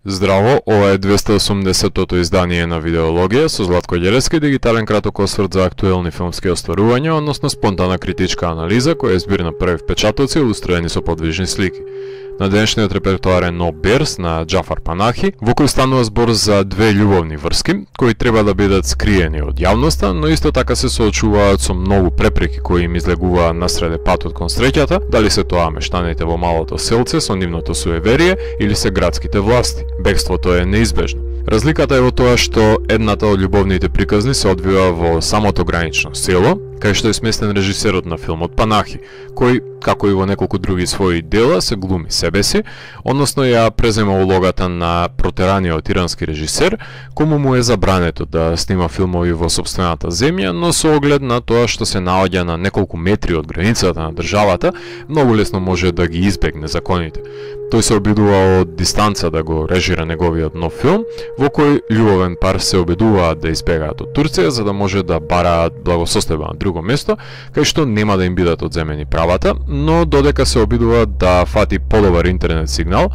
Здраво, ова е 280-тото издание на Видеологија со Златко Ѓелевски, дигитален краток осврт за актуелни филмски остварувања, односно спонтана критичка анализа која е збир на први впечатоци илустрирани со подвижни слики. На денешниот репертоар е No Bears на Џафар Панахи, во кој станува збор за две љубовни врски, кои треба да бидат скриени од јавноста, но исто така се соочуваат со многу препреки кои им излегуваат насреде патот кон среќата, дали се тоа мештаните во малото селце со нивното суеверие или се градските власти. Бегството е неизбежно. Разликата е во тоа што едната од љубовните приказни се одвива во самото гранично село, кај што е сместен режисерот на филмот Панахи, кој, како и во неколку други своји дела, се глуми себе си, односно ја презема улогата на протераниот ирански режисер, кому му е забрането да снима филмови во сопствената земја, но со оглед на тоа што се наоѓа на неколку метри од границата на државата, многу лесно може да ги избегне законите. Тој се обидува од дистанца да го режира неговиот нов филм, во кој љубовен пар се обидуваат да избегаат од Турција за да може да бараат благосостојба на друго место, кај што нема да им бидат одземени правата, но додека се обидуваат да фати подобар интернет сигнал,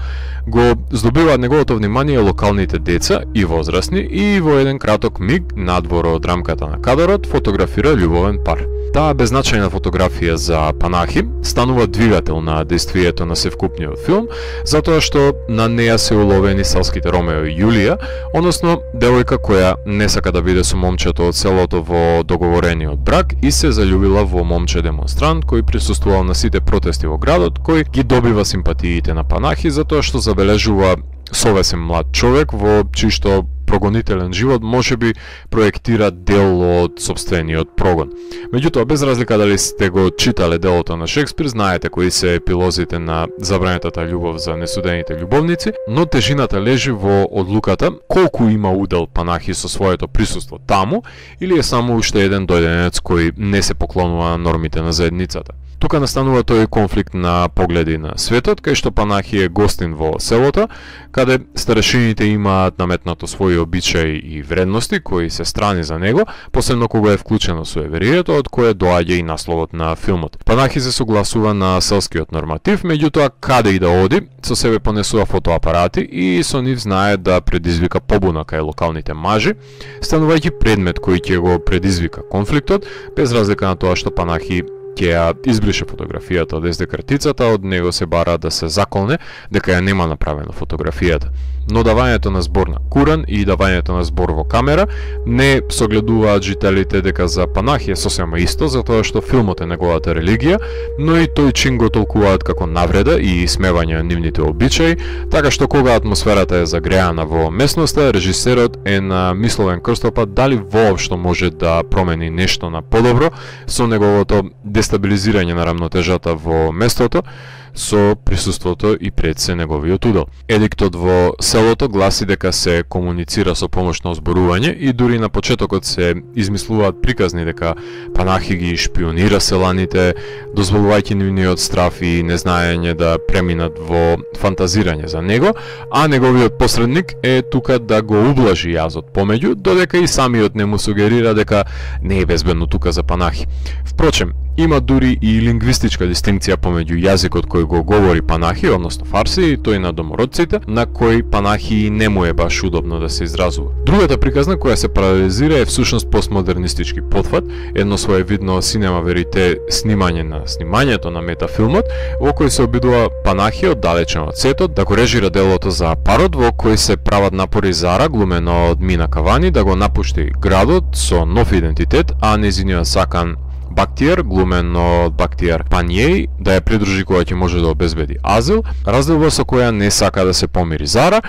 го здобиваат неговото внимание локалните деца и возрастни и во еден краток миг надвор од рамката на кадарот фотографира љубовен пар. Таа беззначајна фотографија за Панахи станува двигател на действието на севкупниот филм, затоа што на неја се уловени селските Ромео и Јулија, односно девојка која не сака да биде со момчето од селото во договорениот брак и се заљубила во момче демонстрант кој присуствувал на сите протести во градот, кој ги добива симпатиите на Панахи затоа што забележува совесен млад човек во чиј што прогонителен живот можеби проектира дел од сопствениот прогон. Меѓутоа, без разлика дали сте го читале делото на Шекспир, знаете кои се епилозите на забранетата љубов за несудените љубовници, но тежината лежи во одлуката колку има удел Панахи со своето присуство таму или е само уште еден дојденец кој не се поклонува на нормите на заедницата. Тука настанува тој конфликт на погледи на светот, кај што Панахи е гостин во селото, каде старешините имаат наметнато своји обичаи и вредности кои се страни за него, посебно кога е вклучено суеверието од кое доаѓа и насловот на филмот. Панахи се согласува на селскиот норматив, меѓутоа каде и да оди, со себе понесува фотоапарати и со нив знае да предизвика побуна кај локалните мажи, станувајќи предмет кој ќе го предизвика конфликтот, без разлика на тоа што Панахи ќе ја избрише фотографијата од SD картицата, од него се бара да се заколне дека ја нема направено фотографијата. Но давањето на збор на Куран и давањето на збор во камера не согледуваат жителите дека за Панахи е сосема исто, затоа што филмот е неговата религија, но и тој чин го толкуваат како навреда и исмевање на нивните обичаи, така што кога атмосферата е загреана во местноста, режисерот е на мисловен крстопат дали воопшто може да промени нешто на подобро со неговото дестабилизирање на рамнотежата во местото, со присуството и пред се неговиот удел. Едиктот во селото гласи дека се комуницира со помош на озборување и дури на почетокот се измислуваат приказни дека Панахи ги шпионира селаните, дозволувајќи нивниот страф и незнаење да преминат во фантазирање за него, а неговиот посредник е тука да го ублажи јазот помеѓу, додека и самиот не му сугерира дека не е безбедно тука за Панахи. Впрочем, има дури и лингвистичка дистинкција помеѓу јазикот кој го говори Панахи, односно фарси, и тој на домородците, на кој Панахи не му е баш удобно да се изразува. Другата приказна која се паралелизира е всушност постмодернистички потфат, едно своевидно синема верите снимање на снимањето на метафилмот, во кој се обидува Панахи оддалечен од сетот да го режира делото за парот, во кој се прават напори Зара, глумена од Мина Кавани, да го напушти градот со нов идентитет, а незиниот сакан Бактиер, глумен од Бактиер Паниеј, да ја придружи која ќе може да обезбеди азил, разделба со која не сака да се помири Зара,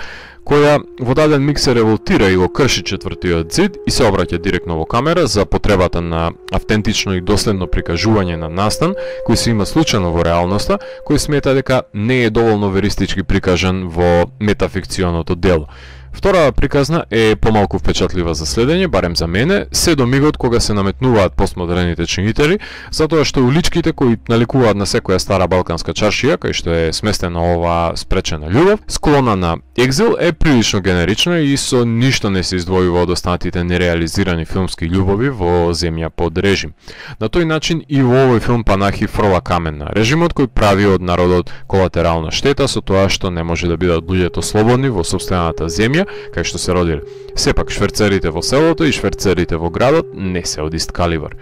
која во даден миг се револтира и го крши четвртиот зид и се обраќа директно во камера за потребата на автентично и доследно прикажување на настан кој се има случајно во реалноста, кој смета дека не е доволно веристички прикажан во метафикционото дело. Втората приказна е помалку впечатлива за следење, барем за мене, се до мигот кога се наметнуваат постмодерните чинители, затоа што уличките кои наликуваат на секоја стара балканска чаршија, кај што е сместена оваа спречена љубов, склона на екзил, е прилично генерично и со ништо не се издвојува од останатите нереализирани филмски љубови во земја под режим. На тој начин и во овој филм Панахи фрла камен на режимот кој прави од народот колатерална штета со тоа што не може да бидат луѓето слободни во сопствената земја кај што се родиле. Сепак шверцерите во селото и шверцерите во градот не се од ист калибар.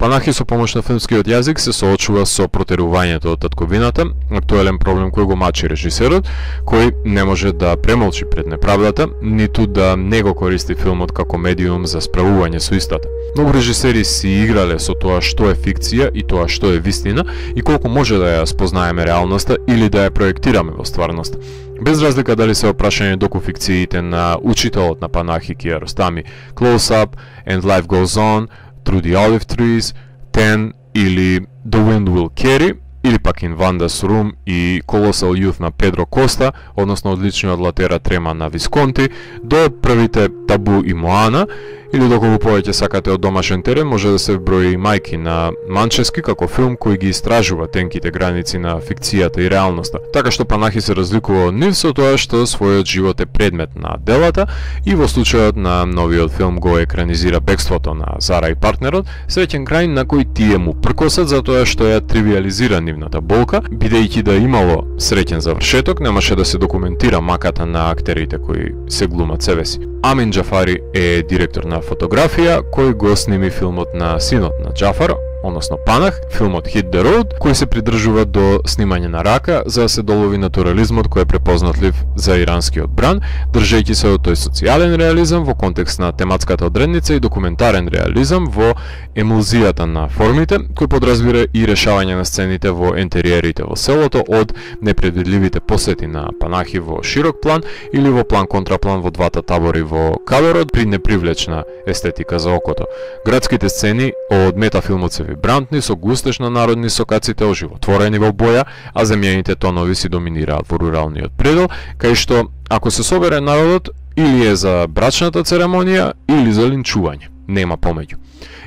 Панахи со помош на филмскиот јазик се соочува со протерувањето од татковината, актуелен проблем кој го мачи режисерот, кој не може да премолчи пред неправдата, ниту да не го користи филмот како медиум за справување со истата. Многу режисери си играле со тоа што е фикција и тоа што е вистина и колку може да ја спознаеме реалноста или да ја проектираме во стварноста. Без разлика дали се опрашање доку фикциите на учителот на Панахи Киаростами, Close Up, And Life Goes On, Through the Olive Trees, 10 или The Wind Will Carry, или пак In Vanda's Room и Colossal Youth на Педро Коста, односно одличниот Латера Трема на Висконти, до првите Табу и Моана, или доколку повеќе сакате од домашен терен, може да се вброи и Мајки на Манчески како филм кој ги истражува тенките граници на фикцијата и реалноста. Така што Панахи се разликува од нив со тоа што својот живот е предмет на делата и во случајот на новиот филм го екранизира бегството на Зара и партнерот, среќен крај на кој тие му пркосат за тоа што ја тривиализира нивната болка, бидејќи да имало среќен завршеток, немаше да се документира маката на актерите кои се глумат себе си. Амин Џафари е директор на фотографија кој го сними филмот на синот на Џафар, односно Панах, филмот Hit the Road, кој се придржува до снимање на рака за да се долови натурализмот кој е препознатлив за иранскиот бран, држејќи се од тој социјален реализам во контекст на тематската одредница и документарен реализам во емулзијата на формите, кој подразбира и решавање на сцените во ентериерите во селото од непредвидливите посети на Панахи во широк план или во план-контраплан во двата табори во каверот при непривлечна естетика за окото. Градските сцени од метафилмот се вибрантни, со густеж на народни сокаците оживотворени во боја, а земјаните тонови си доминираат во руралниот предел, кај што, ако се собере народот, или е за брачната церемонија, или за линчување. Нема помеѓу.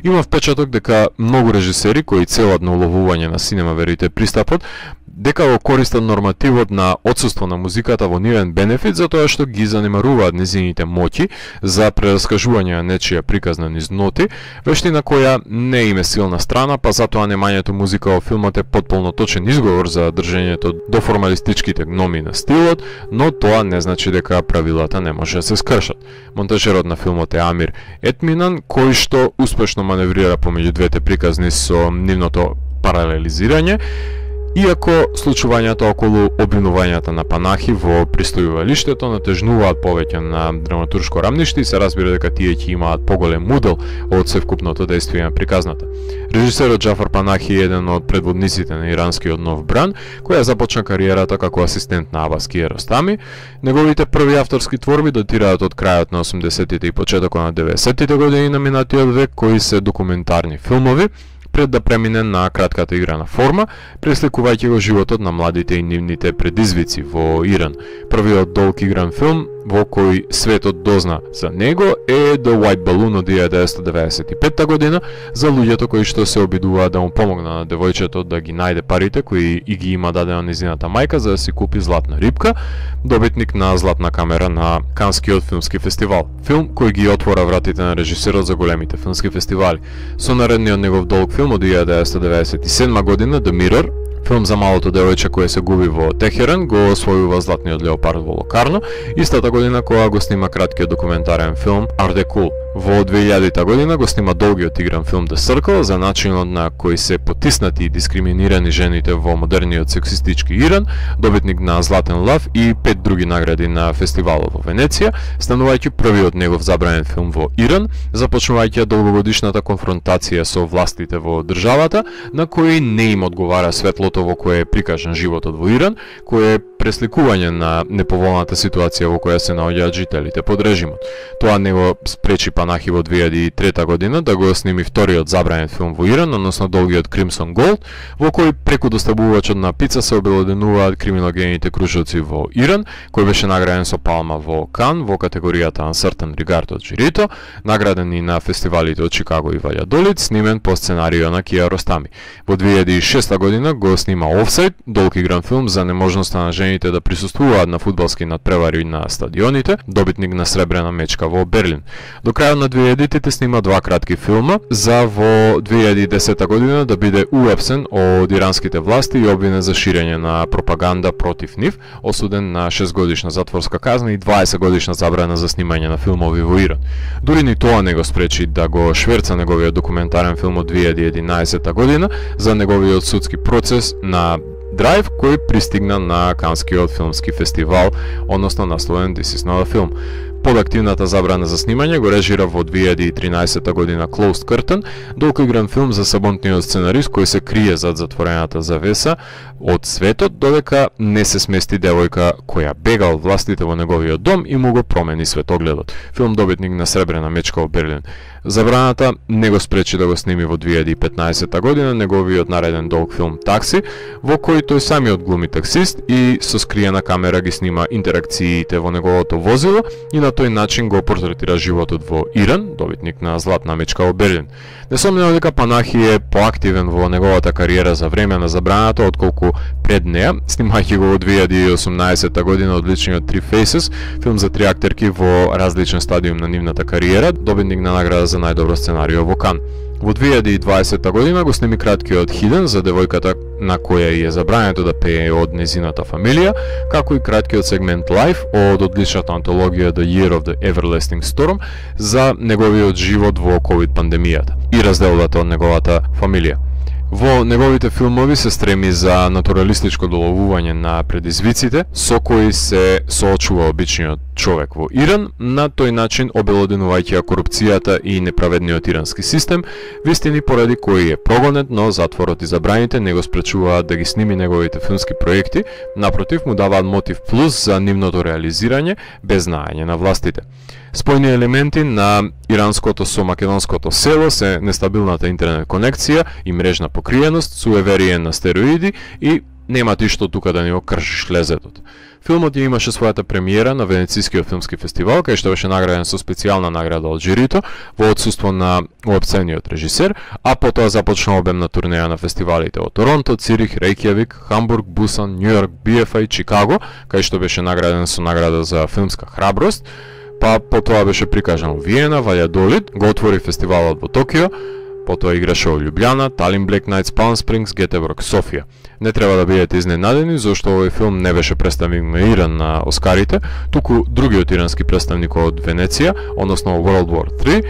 Има впечаток дека многу режисери кои целат на уловување на синемаверите пристапот, дека го користат нормативот на отсуство на музиката во нивен бенефит затоа што ги занимаруваат низините моќи за прераскажување на нечија приказна низ ноти, вештина која не им е силна страна, па затоа немањето музика во филмот е потполно точен изговор за држењето до формалистичките гноми на стилот, но тоа не значи дека правилата не може да се скршат. Монтажерот на филмот е Амир Етминан, кој што успешно маневрира помеѓу двете приказни со нивното паралелизирање, иако случувањата околу обвинувањата на Панахи во пристојувалиштето натежнуваат повеќе на драматуршко рамниште и се разбира дека тие ќе имаат поголем удел од севкупното дејствие на приказната. Режисерот Џафар Панахи е еден од предводниците на иранскиот нов бран, која започна кариерата како асистент на Абас Киаростами. Неговите први авторски творби датираат од крајот на 80-тите и почетокот на 90-тите години на минатиот век, кои се документарни филмови, пред да премине на кратката играна форма, пресликувајќи го животот на младите и нивните предизвици во Иран. Првиот долг игран филм во кој светот дозна за него е The White Balloon од 1995 година за луѓето кои што се обидуваат да му помогнат на девојчето да ги најде парите кои и ги има дадено низината мајка за да си купи златна рибка, добитник на златна камера на Канскиот филмски фестивал. Филм кој ги отвора вратите на режисерот за големите филмски фестивали. Со наредниот негов долг филм од 1997 година The Mirror, филм за малото девојче кое се губи во Техеран, го освојува златниот леопард во Локарно, истата година кога го снима краткиот документарен филм Are They Cool. Во 2000 година го снима долгиот игран филм The Circle за начинот на кој се потиснати и дискриминирани жените во модерниот сексистички Иран, добитник на Златен лав и 5 други награди на фестивалот во Венеција, станувајќи првиот негов забранен филм во Иран, започнувајќи долгогодишната конфронтација со властите во државата, на кој не им одговара светлото во кое е прикажан животот во Иран, кој е пресликување на неповолната ситуација во која се наоѓаат жителите под режимот. Тоа не го спречи Панахи во 2003 година да го сними вториот забранет филм во Иран, односно долгиот Crimson Gold, во кој преку доставувачот на пица се обелоденуваат криминогените кружоци во Иран, кој беше награден со Палма во Кан во категоријата Uncertain Regard од жирито, награден и на фестивалите од Чикаго и Ваљадолид, снимен по сценарио на Киаростами. Во 2006 година го снима Offside, долг игран филм за неможноста на жените да присуствуваат на фудбалски надпревари на стадионите, добитник на сребрена мечка во Берлин. До крајот на 2000-тите снима два кратки филма, за во 2010 година да биде уапсен од иранските власти и обвинен за ширење на пропаганда против нив, осуден на 6 годишна затворска казна и 20 годишна забрана за снимање на филмови во Иран. Дури ни тоа не го спречи да го шверца неговиот документарен филм од 2011 година за неговиот судски процес на Драйв, кој пристигна на Канскиот филмски фестивал, односно насловен This is not a film. Подактивната забрана за снимање го режира во 2013 година Closed Curtain, долгоигран филм за саботниот сценарист кој се крие зад затворената завеса од светот, додека не се смести девојка која бега од властите во неговиот дом и му го промени светогледот. Филм добитник на сребрена мечка во Берлин. Забраната не го спречи да го сними во 2015 година неговиот нареден долг филм Такси, во кој тој самиот глуми таксист и со скриена камера ги снима интеракциите во неговото возило и на тој начин го портретира животот во Иран, добитник на златна мечка во Берлин. Несомнено дека Панахи е поактивен во неговата кариера за време на забраната отколку пред неа, снимајќи го во 2018 година одличниот Three Faces, филм за три актерки во различен стадиум на нивната кариера, добитник на награда за најдобро сценарио во Кан. Во 2020 година го сними краткиот Hidden за девојката на која е забрането да пее од незината фамилија, како и краткиот сегмент Life од одличната антологија The Year of the Everlasting Storm за неговиот живот во COVID пандемијата и разделата од неговата фамилија. Во неговите филмови се стреми за натуралистичко доловување на предизвиците со кои се соочува обичниот човек во Иран, на тој начин обелоденувајќи корупцијата и неправедниот ирански систем, вистини поради кои е прогонет, но затворот и забраните не го спречуваат да ги сними неговите филмски проекти, напротив му даваат мотив плюс за нивното реализирање без знаење на властите. Спојни елементи на иранското со македонското село се нестабилната интернет конекција и мрежна покриеност, суеверие на стероиди и нема ти што тука да ни го кршиш лезетот. Филмот ја имаше својата премиера на Венецискиот филмски фестивал, кај што беше награден со специјална награда од жирито во отсуство на уапсениот режисер, а потоа започна обемна турнеја на фестивалите во Торонто, Цирих, Рејкјавик, Хамбург, Бусан, Њујорк, BFI, Чикаго, кај што беше награден со награда за филмска храброст, па потоа беше прикажан во Виена, Ваљадолид, го отвори фестивалот во Токио, потоа играше во Љубљана, Талин Black Nights, Palm Springs, Гетеборг, Софија. Не треба да бидете изненадени зашто овој филм не беше представник на Иран на Оскарите, туку другиот ирански представник од Венеција, односно World War 3,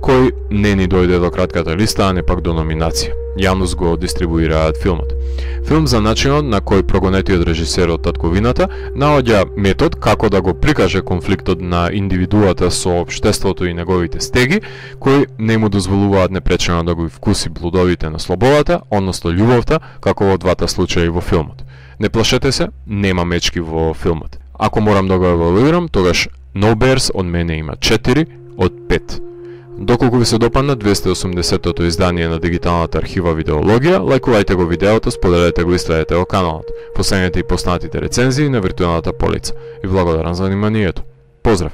кој не ни дојде до кратката листа, а не пак до номинација. Јавност го дистрибуираат филмот. Филм за начинот на кој прогонетиот режисер од татковината наоѓа метод како да го прикаже конфликтот на индивидуата со општеството и неговите стеги, кои не му дозволуваат непречено да го вкуси блудовите на слободата, односно љубовта, како во двата случаи во филмот. Не плашете се, нема мечки во филмот. Ако морам да го евалуирам, тогаш No Bears од мене има 4 од 5. Доколку ви се допадна 280-тото издание на дигиталната архива Видеологија, лајкувајте го видеото, споделете го и следете го каналот. Последете и поснатите рецензии на виртуелната полица. И благодарам за вниманието. Поздрав!